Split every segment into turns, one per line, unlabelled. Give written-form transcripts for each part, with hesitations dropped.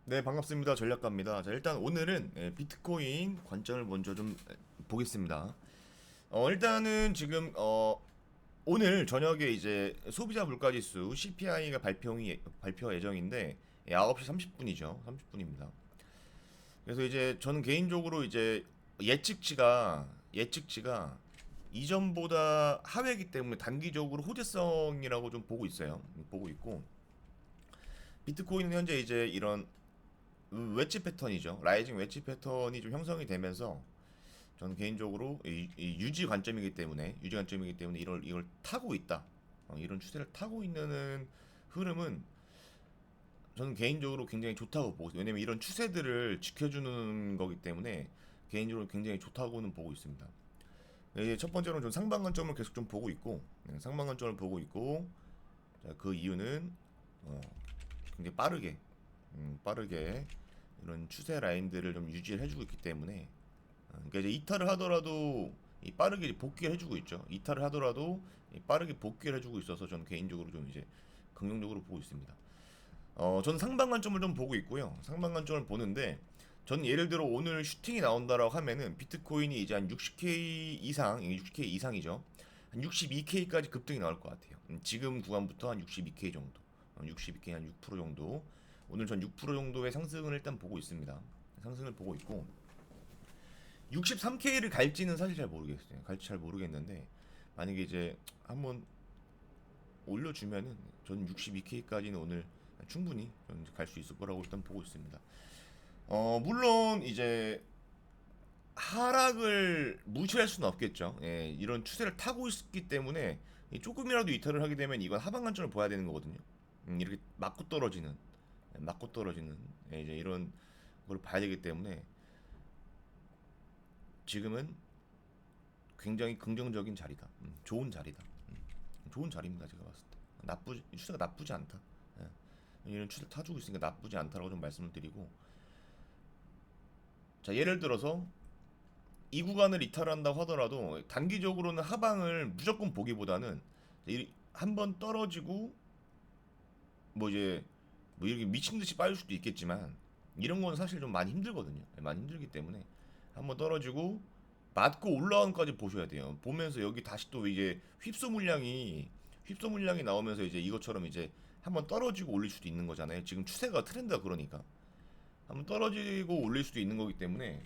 네, 반갑습니다. 전략가입니다. 자, 일단 오늘은 비트코인 관점을 먼저 좀 보겠습니다. 일단은 지금 오늘 저녁에 이제 소비자 물가지수 CPI가 발표 예정인데 9시 30분이죠. 30분입니다. 그래서 이제 저는 개인적으로 이제 예측치가 이전보다 하회이기 때문에 단기적으로 호재성이라고 좀 보고 있어요. 보고 있고 비트코인은 현재 이제 이런 웨지 패턴이죠. 라이징 웨지 패턴이 좀 형성이 되면서 저는 개인적으로 이 유지 관점이기 때문에 이걸 타고 있다. 이런 추세를 타고 있는 흐름은 저는 개인적으로 굉장히 좋다고 보고 있어요. 왜냐면 이런 추세들을 지켜주는 거기 때문에 개인적으로 굉장히 좋다고는 보고 있습니다. 네, 이제 첫 번째로는 좀 상방 관점을 계속 좀 보고 있고, 상방 관점을 보고 있고, 자, 그 이유는 굉장히 빠르게 이런 추세 라인들을 좀 유지를 해주고 있기 때문에 그러니까 이제 이탈을 하더라도 빠르게 복귀를 해주고 있죠. 이탈을 하더라도 빠르게 복귀를 해주고 있어서 저는 개인적으로 좀 이제 긍정적으로 보고 있습니다. 저는 상방 관점을 좀 보고 있고요. 상방 관점을 보는데 저는 예를 들어 오늘 슈팅이 나온다라고 하면은 비트코인이 이제 한 60K 이상, 60K 이상이죠. 한 62K까지 급등이 나올 것 같아요. 지금 구간부터 한 62K 정도, 62K 한 6% 정도. 오늘 전 6% 정도의 상승을 일단 보고 있습니다. 상승을 보고 있고 63K를 갈지는 사실 잘 모르겠어요. 갈지 잘 모르겠는데 만약에 이제 한번 올려주면은 저는 62K까지는 오늘 충분히 갈 수 있을 거라고 일단 보고 있습니다. 물론 이제 하락을 무시할 수는 없겠죠. 예, 이런 추세를 타고 있기 때문에 조금이라도 이탈을 하게 되면 이건 하방 관점을 봐야 되는 거거든요. 이렇게 맞고 떨어지는 이제 이런 걸 봐야 되기 때문에 지금은 굉장히 긍정적인 자리다. 좋은 자리다. 좋은 자리입니다. 제가 봤을 때 추세가 나쁘지 않다. 예. 이런 추세 타주고 있으니까 나쁘지 않다라고 좀 말씀을 드리고 자 예를 들어서 이 구간을 이탈한다고 하더라도 단기적으로는 하방을 무조건 보기보다는 한번 떨어지고 뭐 이제 뭐 이렇게 미친 듯이 빠질 수도 있겠지만 이런 건 사실 좀 많이 힘들거든요. 많이 힘들기 때문에 한번 떨어지고 맞고 올라온 까지 보셔야 돼요. 보면서 여기 다시 또 이제 휩소 물량이 나오면서 이제 이것처럼 이제 한번 떨어지고 올릴 수도 있는 거잖아요. 지금 추세가 트렌드가 그러니까 한번 떨어지고 올릴 수도 있는 거기 때문에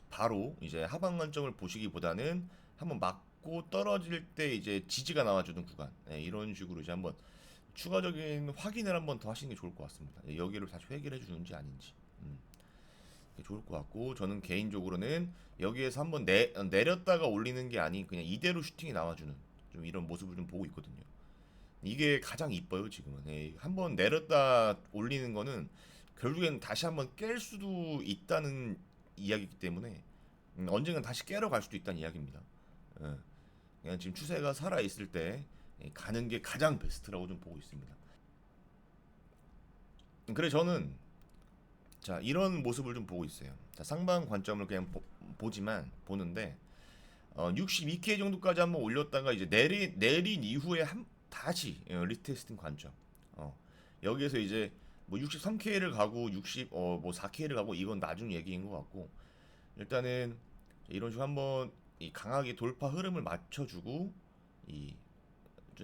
바로 이제 하방 관점을 보시기보다는 한번 맞고 떨어질 때 이제 지지가 나와주는 구간 이런 식으로 이제 한번 추가적인 확인을 한번 더 하시는 게 좋을 것 같습니다. 여기를 다시 회귀를 해주는지 아닌지 좋을 것 같고 저는 개인적으로는 여기에서 한번 내렸다가 올리는 게 아닌 그냥 이대로 슈팅이 나와주는 좀 이런 모습을 좀 보고 있거든요. 이게 가장 이뻐요 지금은. 한번 내렸다 올리는 거는 결국에는 다시 한번 깰 수도 있다는 이야기이기 때문에 언젠간 다시 깨러 갈 수도 있다는 이야기입니다. 예. 그냥 지금 추세가 살아 있을 때 가는 게 가장 베스트라고 좀 보고 있습니다. 그래 저는 자 이런 모습을 좀 보고 있어요. 자 상방 관점을 그냥 보지만 보는데 62K 정도까지 한번 올렸다가 이제 내린 이후에 다시 리테스팅 관점. 여기에서 이제 뭐 63K를 가고 60뭐 4K를 가고 이건 나중 얘기인 것 같고 일단은 이런 식으로 한번 이 강하게 돌파 흐름을 맞춰주고 이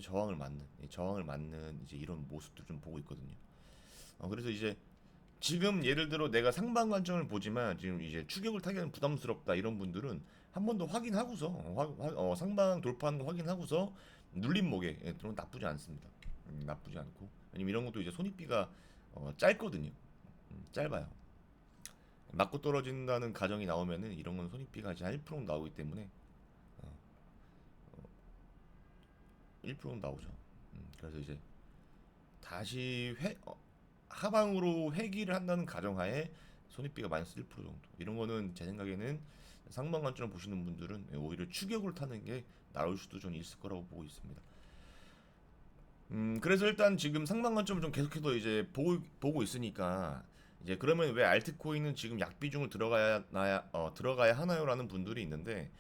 저항을 맞는 이제 이런 모습도 좀 보고 있거든요. 그래서 이제 지금 예를 들어 내가 상방 관점을 보지만 지금 이제 추격을 타기는 부담스럽다 이런 분들은 한 번 더 확인하고서 상방 돌파하는 거 확인하고서 눌린 목에 들어면 나쁘지 않습니다. 나쁘지 않고 왜냐면 이런 것도 이제 손익비가 짧거든요. 짧아요. 맞고 떨어진다는 가정이 나오면은 이런 건 손익비가 이제 1% 나오기 때문에 1% 나오죠. 그래서 이제 다시 하방으로 회귀를 한다는 가정하에 손익비가 마이너스 1% 정도. 이런 거는 제 생각에는 상방 관점 보시는 분들은 오히려 추격을 타는 게 나올 수도 좀 있을 거라고 보고 있습니다. 그래서 일단 지금 상방 관점을 좀 계속해서 이제 보고 있으니까 이제 그러면 왜 알트코인은 지금 약비중을 들어가야 하나요라는 분들이 있는데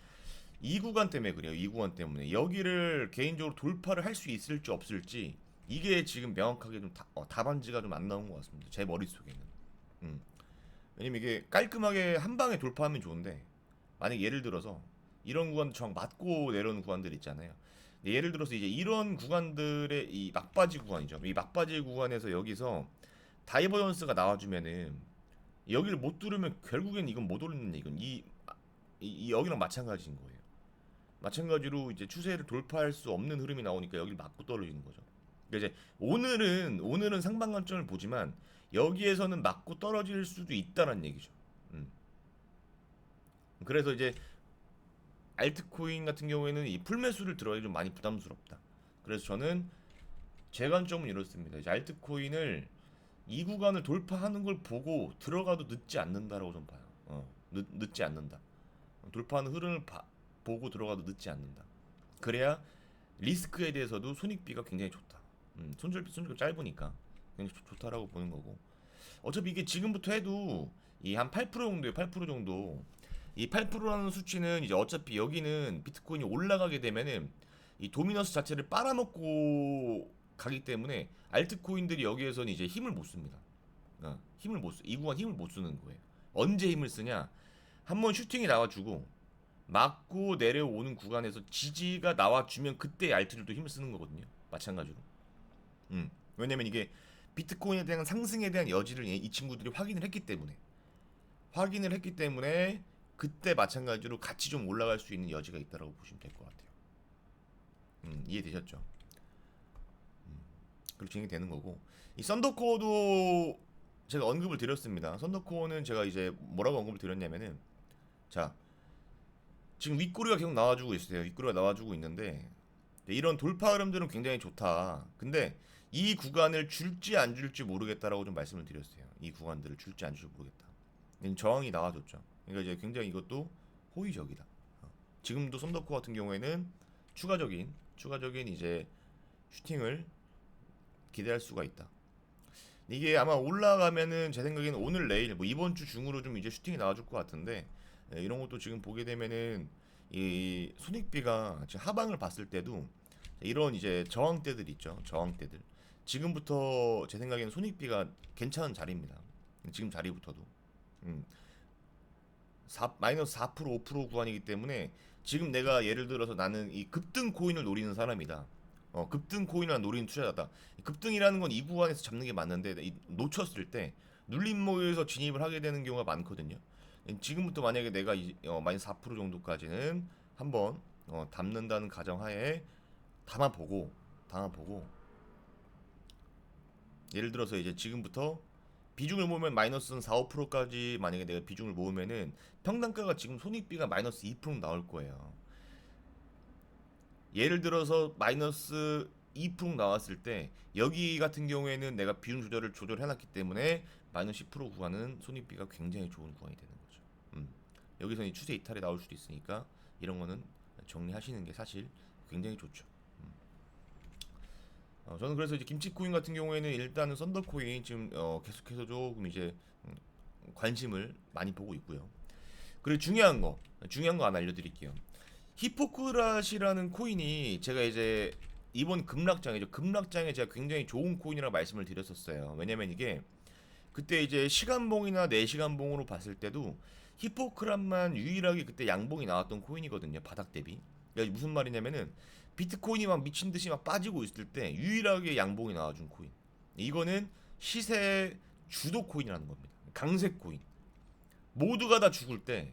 이 구간 때문에 그래요. 이 구간 때문에 여기를 개인적으로 돌파를 할 수 있을지 없을지 이게 지금 명확하게 좀 답안지가 좀 안 나온 것 같습니다. 제 머릿속에는. 음. 왜냐면 이게 깔끔하게 한 방에 돌파하면 좋은데 만약 예를 들어서 이런 구간 정 맞고 내려오는 구간들 있잖아요. 근데 예를 들어서 이제 이런 구간들의 이 막바지 구간이죠. 이 막바지 구간에서 여기서 다이버전스가 나와주면은 여기를 못 뚫으면 결국엔 이건 못 올리는 이건 이 여기랑 마찬가지인 거예요. 마찬가지로 이제 추세를 돌파할 수 없는 흐름이 나오니까 여기를 맞고 떨어지는 거죠. 그러니까 이제 오늘은 상방 관점을 보지만 여기에서는 맞고 떨어질 수도 있다는 얘기죠. 음. 그래서 이제 알트코인 같은 경우에는 이 풀매수를 들어가기 좀 많이 부담스럽다. 그래서 저는 제 관점은 이렇습니다. 이제 알트코인을 이 구간을 돌파하는 걸 보고 들어가도 늦지 않는다라고 좀 봐요. 늦지 않는다. 돌파하는 흐름을 보고 들어가도 늦지 않는다. 그래야 리스크에 대해서도 손익비가 굉장히 좋다. 손절비 짧으니까 굉장히 좋다라고 보는 거고. 어차피 이게 지금부터 해도 이 한 8% 정도에 8% 정도. 이 8%라는 수치는 이제 어차피 여기는 비트코인이 올라가게 되면은 이 도미너스 자체를 빨아먹고 가기 때문에 알트코인들이 여기에서는 이제 힘을 못 씁니다. 힘을 못 쓰. 이 구간 힘을 못 쓰는 거예요. 언제 힘을 쓰냐? 한번 슈팅이 나와주고 맞고 내려오는 구간에서 지지가 나와주면 그때 알트들도 힘을 쓰는 거거든요. 마찬가지로. 왜냐면 이게 비트코인에 대한 상승에 대한 여지를 이 친구들이 확인을 했기 때문에 그때 마찬가지로 같이 좀 올라갈 수 있는 여지가 있다라고 보시면 될 것 같아요. 이해되셨죠? 그렇게 진행이 되는 거고 이 썬더코어도 제가 언급을 드렸습니다. 썬더코어는 제가 이제 뭐라고 언급을 드렸냐면은 자 지금 윗꼬리가 계속 나와주고 있어요. 윗꼬리가 나와주고 있는데 이런 돌파 흐름들은 굉장히 좋다. 근데 이 구간을 줄지 안 줄지 모르겠다라고 좀 말씀을 드렸어요. 이 구간들을 줄지 안 줄지 모르겠다. 저항이 나와줬죠. 그러니까 이제 굉장히 이것도 호의적이다. 지금도 썬더코 같은 경우에는 추가적인 이제 슈팅을 기대할 수가 있다. 이게 아마 올라가면은 제 생각에는 오늘 내일 뭐 이번 주 중으로 좀 이제 슈팅이 나와줄 것 같은데 이런 것도 지금 보게 되면은 이 손익비가 지금 하방을 봤을 때도 이런 이제 저항대들 있죠. 저항대들. 지금부터 제 생각에는 손익비가 괜찮은 자리입니다. 지금 자리부터도. 음. 마이너스 4% 5% 구간이기 때문에 지금 내가 예를 들어서 나는 이 급등 코인을 노리는 사람이다. 급등 코인을 노리는 투자자다. 급등이라는 건 이 구간에서 잡는 게 맞는데 놓쳤을 때 눌림목에서 진입을 하게 되는 경우가 많거든요. 지금부터 만약에 내가 마이너스 4% 정도까지는 한번 담는다는 가정하에 담아보고 예를 들어서 이제 지금부터 비중을 모으면 마이너스 4, 5%까지 만약에 내가 비중을 모으면은 평단가가 지금 손익비가 마이너스 2% 나올 거예요. 예를 들어서 마이너스 2% 나왔을 때 여기 같은 경우에는 내가 비중 조절해놨기 때문에 마이너스 10% 구간은 손익비가 굉장히 좋은 구간이 되는 거죠. 여기서 이 추세 이탈이 나올 수도 있으니까 이런 거는 정리하시는 게 사실 굉장히 좋죠. 저는 그래서 이제 김치코인 같은 경우에는 일단은 썬더코인 지금 계속해서 조금 이제 관심을 많이 보고 있고요. 그리고 중요한 거 하나 알려드릴게요. 히포크라시라는 코인이 제가 이제 이번 급락장에 제가 굉장히 좋은 코인이라고 말씀을 드렸었어요. 왜냐면 이게 그때 이제 시간봉이나 4시간봉으로 봤을 때도 히포크rat만 유일하게 그때 양봉이 나왔던 코인이거든요. 바닥 대비. 그러니까 무슨 말이냐면은 비트코인이 막 미친 듯이 막 빠지고 있을 때 유일하게 양봉이 나와준 코인. 이거는 시세 주도 코인이라는 겁니다. 강세 코인. 모두가 다 죽을 때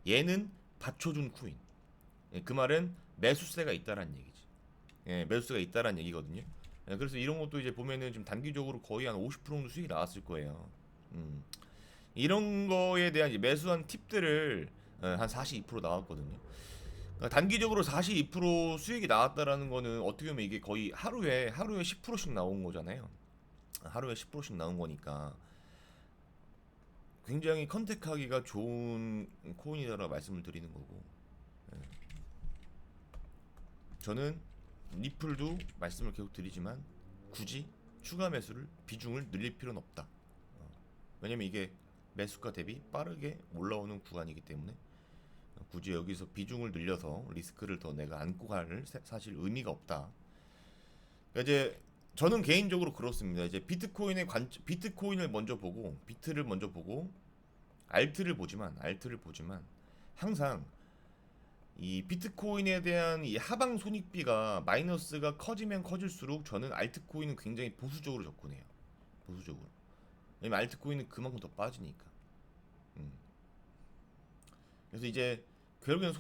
얘는 받쳐준 코인. 그 말은 매수세가 있다라는 얘기지. 매수세가 있다라는 얘기거든요. 그래서 이런 것도 이제 보면은 좀 단기적으로 거의 한 50% 정도 수익이 나왔을 거예요. 이런 거에 대한 이제 매수한 팁들을 한 42% 나왔거든요. 그러니까 단기적으로 42% 수익이 나왔다라는 거는 어떻게 보면 이게 거의 하루에 10%씩 나온 거잖아요. 하루에 10%씩 나온 거니까 굉장히 컨택하기가 좋은 코인이다라고 말씀을 드리는 거고. 저는 리플도 말씀을 계속 드리지만 굳이 추가 매수를 비중을 늘릴 필요는 없다. 왜냐면 이게 매수가 대비 빠르게 올라오는 구간이기 때문에 굳이 여기서 비중을 늘려서 리스크를 더 내가 안고 갈 사실 의미가 없다. 이제 저는 개인적으로 그렇습니다. 이제 비트코인을 먼저 보고 비트를 먼저 보고 알트를 보지만 항상 이 비트코인에 대한 이 하방 손익비가 마이너스가 커지면 커질수록 저는 알트코인은 굉장히 보수적으로 접근해요. 보수적으로. 왜냐면 알트코인은 그만큼 더 빠지니까. 음. 그래서 이제 결국엔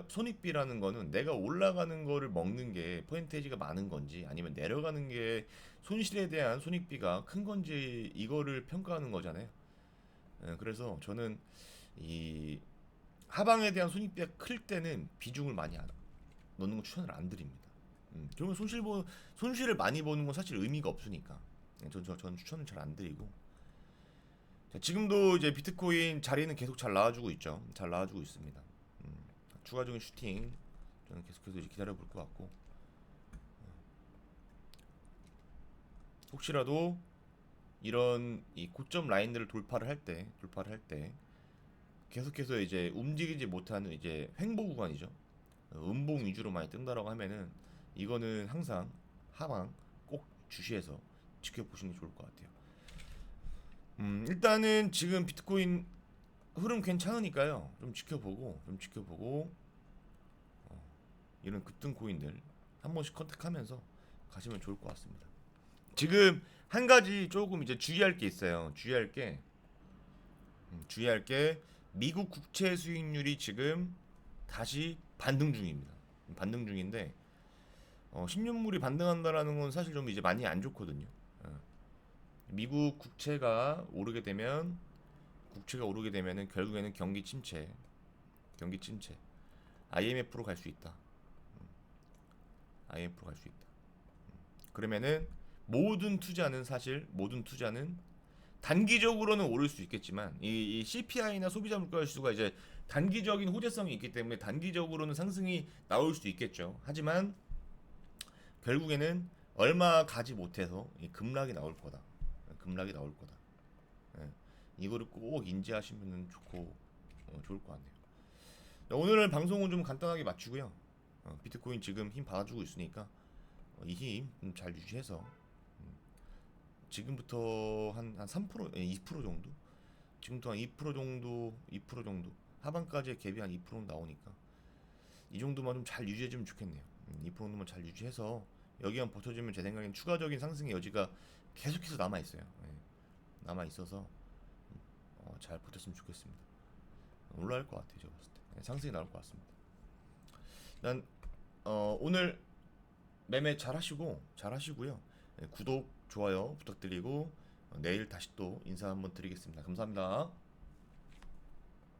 손익비라는 거는 내가 올라가는 거를 먹는 게 퍼센테이지가 많은 건지 아니면 내려가는 게 손실에 대한 손익비가 큰 건지 이거를 평가하는 거잖아요. 그래서 저는 이 하방에 대한 손익비가 클 때는 비중을 많이 넣는 거 추천을 안 드립니다. 그러면 손실을 많이 보는 건 사실 의미가 없으니까. 저는 추천을 잘 안 드리고. 자, 지금도 이제 비트코인 자리는 계속 잘 나와주고 있죠. 잘 나와주고 있습니다. 추가적인 슈팅 저는 계속해서 이제 기다려 볼 것 같고, 혹시라도 이런 이 고점 라인들을 돌파를 할 때 계속해서 이제 움직이지 못하는 이제 횡보 구간이죠. 음봉 위주로 많이 뜬다라고 하면은 이거는 항상 하방 꼭 주시해서 지켜보시는 게 좋을 것 같아요. 일단은 지금 비트코인 흐름 괜찮으니까요. 좀 지켜보고 이런 급등 코인들 한 번씩 컨택하면서 가시면 좋을 것 같습니다. 지금 한 가지 조금 이제 주의할 게 있어요. 주의할 게 미국 국채 수익률이 지금 다시 반등 중입니다. 반등 중인데 10년물이 반등한다라는 건 사실 좀 이제 많이 안 좋거든요. 미국 국채가 오르게 되면은 결국에는 경기 침체, IMF로 갈 수 있다. IMF로 갈 수 있다. 그러면은 모든 투자는 단기적으로는 오를 수 있겠지만 이 CPI나 소비자 물가 지수가 이제 단기적인 호재성이 있기 때문에 단기적으로는 상승이 나올 수 있겠죠. 하지만 결국에는 얼마 가지 못해서 이 급락이 나올 거다. 급락이 나올 거다. 예. 이거를 꼭 인지하시면 좋을 것 같네요. 오늘 방송은 좀 간단하게 마치고요. 비트코인 지금 힘 받아주고 있으니까 이 힘 잘 유지해서 지금부터 한 3%, 2% 정도? 지금부터 한 2% 정도 하반까지의 갭이 한 2% 나오니까 이 정도만 좀 잘 유지해주면 좋겠네요. 2%만 잘 유지해서 여기만 버텨주면 제 생각엔 추가적인 상승의 여지가 계속해서 남아있어요. 남아있어서 잘 버텼으면 좋겠습니다. 올라갈 것 같아요. 제가 봤을 때 상승이 나올 것 같습니다. 일단 오늘 매매 잘하시고요. 구독, 좋아요 부탁드리고 내일 다시 또 인사 한번 드리겠습니다. 감사합니다.